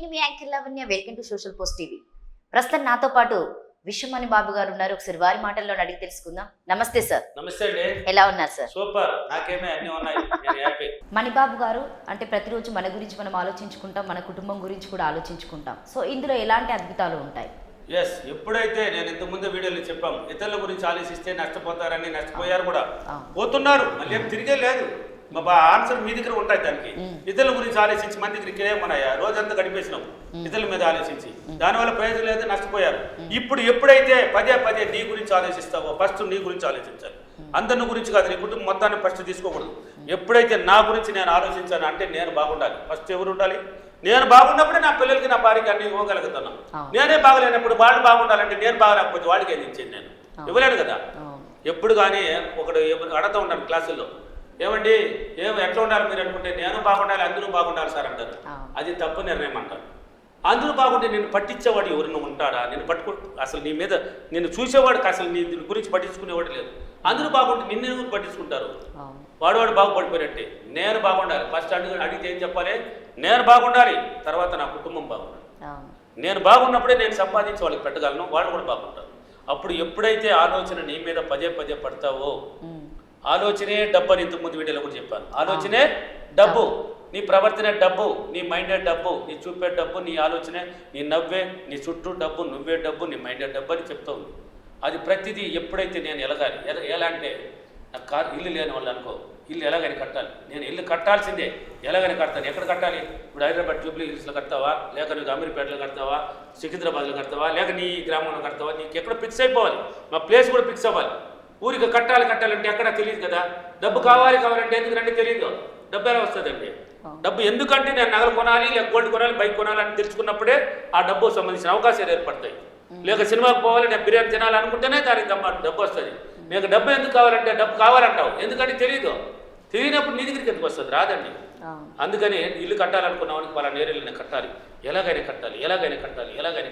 నేను మీ anchor Lavanya. Welcome to social post TV. ప్రస్తుతం నాతో పాటు విశ్వమణి బాబు గారు ఉన్నారు. ఒకసారి వారి మాటల్లో అడిగి తెలుసుకుందాం. నమస్తే సార్. నమస్తే అండి. ఎలా ఉన్నారు సార్? సూపర్, నాకేమే అన్ని ఉన్నాయి, నేను హ్యాపీ. మణిబాబు గారు అంటే ప్రతిరోజు మన గురించి మనం ఆలోచించుకుంటాం, మన కుటుంబం గురించి కూడా ఆలోచించుకుంటాం. సో ఇందులో ఎలాంటి అద్భుతాలు ఉంటాయి? ఎస్, ఎప్పుడైతే నేను ఇంతకుముందు వీడియోలో చెప్పాం ఇతరుల గురించి ఆలోచిస్తే నష్టపోతారని, నష్టపోయారు కూడా, పోతున్నారు. మళ్ళీ ఏం తిరిగే లేదు. మా ఆన్సర్ మీ దగ్గర ఉంటాయి. దానికి ఇతరుల గురించి ఆలోచించి మన దగ్గర ఇక్కడేమన్నాయా రోజంతా గడిపేసినాం ఇతరుల మీద ఆలోచించి, దానివల్ల ప్రయోజనం లేదు, నష్టపోయారు. ఇప్పుడు ఎప్పుడైతే పదే పదే నీ గురించి ఆలోచిస్తావో ఫస్ట్ నీ గురించి ఆలోచించాలి. అందరిని గురించి కాదు, నీ కుటుంబం మొత్తాన్ని ఫస్ట్ తీసుకోకూడదు. ఎప్పుడైతే నా గురించి నేను ఆలోచించాను అంటే నేను బాగుండాలి. ఫస్ట్ ఎవరు ఉండాలి? నేను బాగున్నప్పుడే నా పిల్లలకి నా భార్యకి అన్ని ఇవ్వగలుగుతున్నాను. నేనే బాగలేనప్పుడు వాళ్ళు బాగుండాలంటే నేను బాగలేకపోతే వాళ్ళకి ఏది ఇచ్చేది? నేను ఇవ్వలేను కదా. ఎప్పుడు కానీ ఒకడు అడతా ఉంటాను క్లాసుల్లో, ఏమండి ఎట్లా ఉండాలి మీరు అనుకుంటే, నేను బాగుండాలి అందరూ బాగుండాలి సార్ అంటారు. అది తప్పు నిర్ణయం అంటారు. అందరూ బాగుంటే నేను పట్టించేవాడు ఎవరిని ఉంటాడా? నేను అసలు నీ మీద నేను చూసేవాడికి అసలు నీ గురించి పట్టించుకునేవాడు లేదు. అందరూ బాగుంటే నిన్ను పట్టించుకుంటారు. వాడు బాగుపడిపోయినట్టే. నేను బాగుండాలి. ఫస్ట్ అడిగితే ఏం చెప్పాలి? నేను బాగుండాలి, తర్వాత నా కుటుంబం బాగుండాలి. నేను బాగున్నప్పుడే నేను సంపాదించి వాళ్ళకి పెట్టగలను, వాళ్ళు కూడా బాగుంటారు. అప్పుడు ఎప్పుడైతే ఆలోచన నీ మీద పదే పదే పడతావో, ఆలోచనే డబ్బు అని ఇంతకుముందు వీడియోలో కూడా చెప్పాను. ఆలోచనే డబ్బు, నీ ప్రవర్తనే డబ్బు, నీ మైండే డబ్బు, నీ చూపే డబ్బు, నీ ఆలోచనే, నీ నవ్వే, నీ చుట్టూ డబ్బు, నువ్వే డబ్బు, నీ మైండే డబ్బు అని చెప్తా ఉంది. అది ప్రతిదీ ఎప్పుడైతే నేను ఎలగాలి. ఎలా అంటే, నాకు ఇల్లు లేని వాళ్ళు అనుకో, ఇల్లు ఎలాగని కట్టాలి. నేను ఇల్లు కట్టాల్సిందే, ఎలాగని కడతాను. ఎక్కడ కట్టాలి? ఇప్పుడు హైదరాబాద్ జూబ్లీ హిల్స్లో కడతావా, లేక నువ్వు అమీర్పేటలో కడతావా, సికింద్రాబాద్లో కడతావా, లేక నీ గ్రామంలో కడతావా? నీకు ఎక్కడ ఫిక్స్ అయిపోవాలి, మా ప్లేస్ కూడా ఫిక్స్ అవ్వాలి. ఊరికి కట్టాలంటే ఎక్కడ తెలియదు కదా. డబ్బు కావాలంటే ఎందుకంటే తెలియదు. డబ్బు ఎలా వస్తుందండి? డబ్బు ఎందుకంటే నేను నగలు కొనాలి, లేక గోల్డ్ కొనాలి, బైక్ కొనాలని తెలుసుకున్నప్పుడే ఆ డబ్బు సంబంధించిన అవకాశాలు ఏర్పడతాయి. లేక సినిమాకి పోవాలి, నేను బిర్యానీ తినాలనుకుంటేనే దానికి డబ్బు వస్తుంది. నీకు డబ్బు ఎందుకు కావాలంటే డబ్బు కావాలంటావు, ఎందుకంటే తెలియనప్పుడు నీ దగ్గరికి ఎందుకు వస్తుంది? రాదండి. అందుకని ఇల్లు కట్టాలనుకున్నామని వాళ్ళ నేరేళ్ళని కట్టాలి, ఎలాగైనా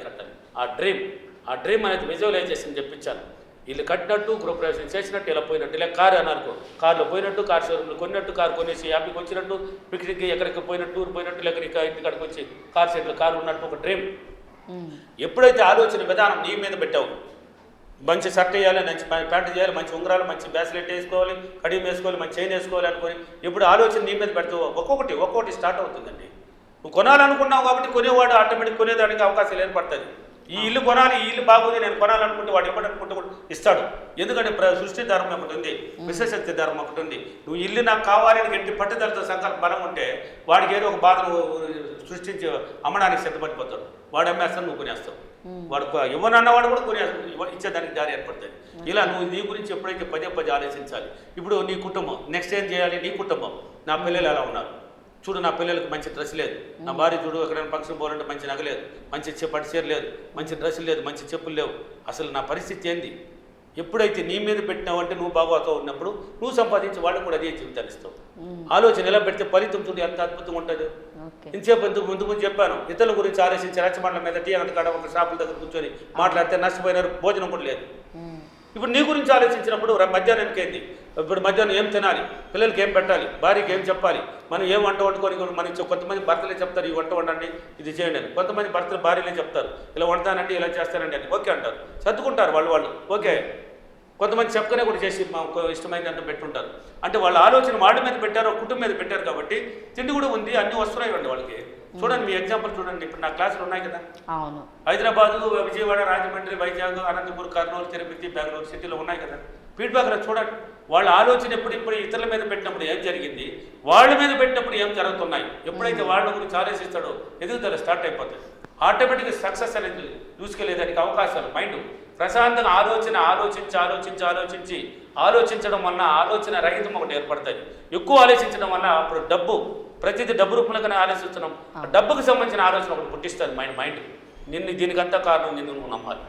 కట్టాలి. ఆ డ్రీమ్ అనేది విజువలైజేషన్ చెప్పించాను. ఇల్లు కట్టినట్టు, గృహప్రవేశం చేసినట్టు, ఇలా పోయినట్టు, ఇలా కారు అన్నారు, కారులో పోయినట్టు, కారు షోరూమ్లో కొన్నట్టు, కారు కొనేసి హ్యాపీకి వచ్చినట్టు, పిక్నిక్కి ఎక్కడికి పోయినట్టు, టూర్ పోయినట్టు, లేక ఇంటికాడికి వచ్చి కారు సైడ్లో కారు ఉన్నట్టు ఒక డ్రీమ్. ఎప్పుడైతే ఆలోచన విధానం నీ మీద పెట్టావు, మంచి షర్ట్ వేయాలి, మంచి ప్యాంట్ చేయాలి, మంచి ఉంగరాలు, మంచి బ్యాస్లెట్ వేసుకోవాలి, కడియం వేసుకోవాలి, మంచి చైన్ వేసుకోవాలి అనుకొని ఎప్పుడు ఆలోచన నీ మీద పెడతావు, ఒక్కొక్కటి స్టార్ట్ అవుతుందండి. నువ్వు కొనాలనుకున్నావు కాబట్టి కొనేవాడు ఆటోమేటిక్ కొనేదానికి అవకాశాలు ఏర్పడుతుంది. ఈ ఇల్లు కొనాలి, ఈ ఇల్లు బాగుంది, నేను కొనాలనుకుంటే వాడు ఇవ్వడనుకుంటే కూడా ఇస్తాడు. ఎందుకంటే సృష్టి ధర్మం ఒకటి ఉంది, విశ్వశక్తి ధర్మం ఒకటి ఉంది. నువ్వు ఇల్లు నాకు కావాలని గట్టి పట్టుదలతో సంకల్ప బలం ఉంటే వాడికి ఏదో ఒక బాధను సృష్టించి అమ్మడానికి సిద్ధపడిపోతాడు. వాడు అమ్మేస్తాను, నువ్వు కొనేస్తావు. వాడు ఇవ్వనన్నవాడు కూడా కొనేస్తాడు, ఇచ్చేదానికి దారి ఏర్పడుతుంది. ఇలా నువ్వు నీ గురించి ఎప్పుడైతే పదే ఆలోచించాలి. ఇప్పుడు నీ కుటుంబం నెక్స్ట్ ఏం చేయాలి? నీ కుటుంబం, నా పిల్లలు ఎలా ఉన్నారు చూడు, నా పిల్లలకు మంచి డ్రెస్ లేదు, నా భార్య చూడు ఎక్కడైనా ఫంక్షన్ పోవాలంటే మంచి నగ లేదు, మంచి పట్టు చీర లేదు, మంచి డ్రెస్సులు లేదు, మంచి చెప్పులు లేవు. అసలు నా పరిస్థితి ఏంది? ఎప్పుడైతే నీ మీద పెట్టినావంటే నువ్వు బాగోతో ఉన్నప్పుడు నువ్వు సంపాదించి వాళ్ళకు కూడా అదే జీవితాన్ని ఇస్తావు. ఆలోచన ఎలా పెడితే ఫలితం చూడు ఎంత అద్భుతంగా ఉంటుంది. ఇంతసేపు ముందు చెప్పాను, ఇతరుల గురించి ఆలోచించి రచ్చమండల మీద టీ అంత కాడ ఒక షాపుల దగ్గర కూర్చొని మాట్లాడితే నష్టపోయినారు, భోజనం కూడా లేదు. ఇప్పుడు నీ గురించి ఆలోచించినప్పుడు మధ్యాహ్నానికి ఏంది, ఇప్పుడు మధ్యాహ్నం ఏం తినాలి, పిల్లలకి ఏం పెట్టాలి, భార్యకి ఏం చెప్పాలి, మనం ఏం వంట వండుకొని మనకి కొంతమంది భర్తలే చెప్తారు ఈ వంట వండండి ఇది చేయండి అని, కొంతమంది భర్తలు భార్యలే చెప్తారు ఇలా వండుతానండి ఇలా చేస్తానండి అని. ఓకే అంటారు, సర్దుకుంటారు వాళ్ళు ఓకే. కొంతమంది చెప్పకనే కూడా చేసి మాకు ఇష్టమైనంత పెట్టుంటారు. అంటే వాళ్ళ ఆలోచన వాళ్ళ మీద పెట్టారు, కుటుంబం మీద పెట్టారు కాబట్టి తిండి కూడా ఉంది, అన్ని వస్తున్నాయి అండి వాళ్ళకి. చూడండి మీ ఎగ్జాంపుల్ చూడండి, ఇప్పుడు నా క్లాసులు ఉన్నాయి కదా, హైదరాబాదు, విజయవాడ, రాజమండ్రి, వైజాగ్, అనంతపూర్, కర్నూలు, తిరుపతి, బెంగళూరు సిటీలో ఉన్నాయి కదా. ఫీడ్బ్యాక్లో చూడండి వాళ్ళ ఆలోచన ఇప్పుడు ఇతరుల మీద పెట్టినప్పుడు ఏం జరిగింది, వాళ్ళ మీద పెట్టినప్పుడు ఏం జరుగుతున్నాయి. ఎప్పుడైతే వాళ్ళ గురించి ఆలోచిస్తాడో ఎదుగుదల స్టార్ట్ అయిపోతుంది. ఆటోమేటిక్గా సక్సెస్ అనేది చూసుకెళ్ళేదానికి అవకాశాలు. మైండ్ ప్రశాంతంగా ఆలోచించడం వల్ల ఆలోచన రహితం ఒకటి ఏర్పడుతుంది. ఎక్కువ ఆలోచించడం వల్ల అప్పుడు ప్రతిదీ డబ్బు రూపంలోనే ఆలోచిస్తున్నాం, డబ్బుకు సంబంధించిన ఆలోచన ఒకటి పుట్టిస్తుంది మైండ్. దీనికంతా కారణం నిన్ను నువ్వు నమ్మాలి.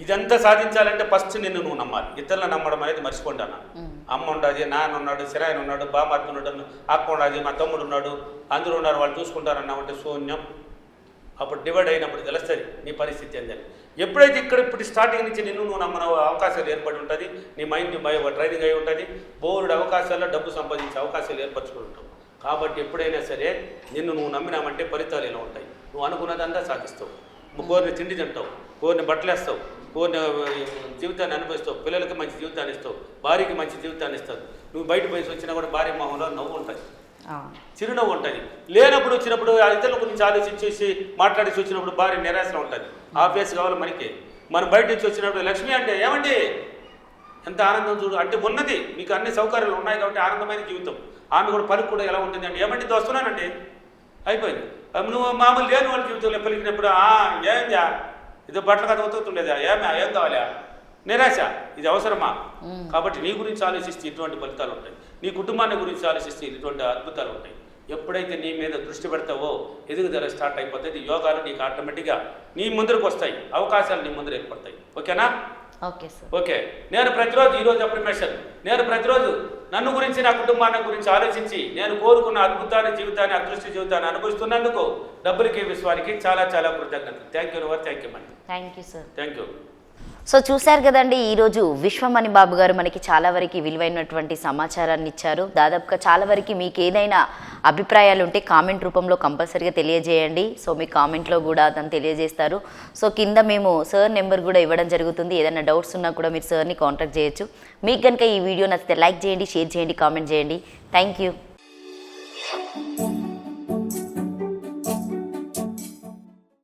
ఇదంతా సాధించాలంటే ఫస్ట్ నిన్ను నువ్వు నమ్మాలి. ఇతరులను నమ్మడం అనేది మర్చిపోండి అన్న. అమ్మ ఉండదు, నాన్న ఉన్నాడు, సిరాయన ఉన్నాడు, బామార్తి ఉన్నాడు, అక్క ఉండదు, మా తమ్ముడు ఉన్నాడు, అందరూ ఉన్నారు, వాళ్ళు చూసుకుంటారన్నామంటే శూన్యం. అప్పుడు డివైడ్ అయినప్పుడు తెలుస్తుంది నీ పరిస్థితి ఏందని. ఎప్పుడైతే ఇప్పుడు స్టార్టింగ్ నుంచి నువ్వు నమ్మన అవకాశాలు ఏర్పడి ఉంటుంది, నీ మైండ్ ట్రైనింగ్ అయి ఉంటుంది, బోర్డు అవకాశాల్లో డబ్బు సంపాదించే అవకాశాలు ఏర్పరచుకుని ఉంటావు. కాబట్టి ఎప్పుడైనా సరే నిన్ను నువ్వు నమ్మినామంటే ఫలితాలు ఇలా ఉంటాయి. నువ్వు అనుకున్నదంతా సాధిస్తావు. నువ్వు కోరిన తిండి తింటావు, కోరిన బట్టలు వేస్తావు, కోరిన జీవితాన్ని అనుభవిస్తావు, పిల్లలకి మంచి జీవితాన్ని ఇస్తావు, భార్యకి మంచి జీవితాన్ని ఇస్తావు. నువ్వు బయట పోయి వచ్చినా కూడా భార్య మొహంలో నవ్వు ఉంటుంది, చిరునవ్వు ఉంటుంది. లేనప్పుడు వచ్చినప్పుడు ఇతరుల గురించి ఆలోచించేసి మాట్లాడేసి వచ్చినప్పుడు భార్య నిరాశలో ఉంటుంది. ఆ ఫేస్ కావాలి మనకి. మనం బయట నుంచి వచ్చినప్పుడు లక్ష్మి అంటే ఏమండి ఎంత ఆనందం చూడు అంటే ఉన్నది, మీకు అన్ని సౌకర్యాలు ఉన్నాయి కాబట్టి ఆనందమైన జీవితం. ఆమె కూడా పలుకు కూడా ఎలా ఉంటుంది అంటే ఏమంటే వస్తున్నానండి అయిపోయింది. నువ్వు మామూలు లేని వాళ్ళ జీవితంలో పలికినప్పుడు ఏందా ఇదో బట్టలు కథ ఉతుకుతుండేదా, ఏం కావాలా, నిరాశ. ఇది అవసరమా? కాబట్టి నీ గురించి ఆలోచిస్తే ఇటువంటి ఫలితాలు ఉంటాయి, నీ కుటుంబాన్ని గురించి ఆలోచిస్తే ఇటువంటి అద్భుతాలు ఉంటాయి. ఎప్పుడైతే నీ మీద దృష్టి పెడతావో ఎదుగుదల స్టార్ట్ అయిపోతుంది. యోగాలు నీకు ఆటోమేటిక్గా నీ ముందరకు వస్తాయి, అవకాశాలు నీ ముందర ఏర్పడతాయి. ఓకేనా? Okay sir. ఓకే. నేను ప్రతిరోజు ఈరోజు అప్రిమేషన్ నేను ప్రతిరోజు నన్ను గురించి నా కుటుంబాన్ని గురించి ఆలోచించి నేను కోరుకున్న అద్భుతాన్ని జీవితాన్ని అదృష్ట జీవితాన్ని అనుభవిస్తున్నందుకు డబ్బులకి విశ్వానికి చాలా చాలా కృతజ్ఞతలు. థ్యాంక్ యూ రవర్, thank you madam. Thank you sir. Thank you. So చూశారు కదండి, ఈరోజు విశ్వమణి బాబు గారు మనకి చాలా వరకు విలువైనటువంటి సమాచారాన్ని ఇచ్చారు. దాదాపుగా చాలా వరకు మీకు ఏదైనా అభిప్రాయాలు ఉంటే కామెంట్ రూపంలో కంపల్సరీగా తెలియజేయండి. సో మీ కామెంట్లో కూడా అతను తెలియజేస్తారు. సో కింద మేము సార్ నెంబర్ కూడా ఇవ్వడం జరుగుతుంది. ఏదైనా డౌట్స్ ఉన్నా కూడా మీరు సార్ని కాంటాక్ట్ చేయొచ్చు. మీకు కనుక ఈ వీడియో నచ్చితే లైక్ చేయండి, షేర్ చేయండి, కామెంట్ చేయండి. Thank you.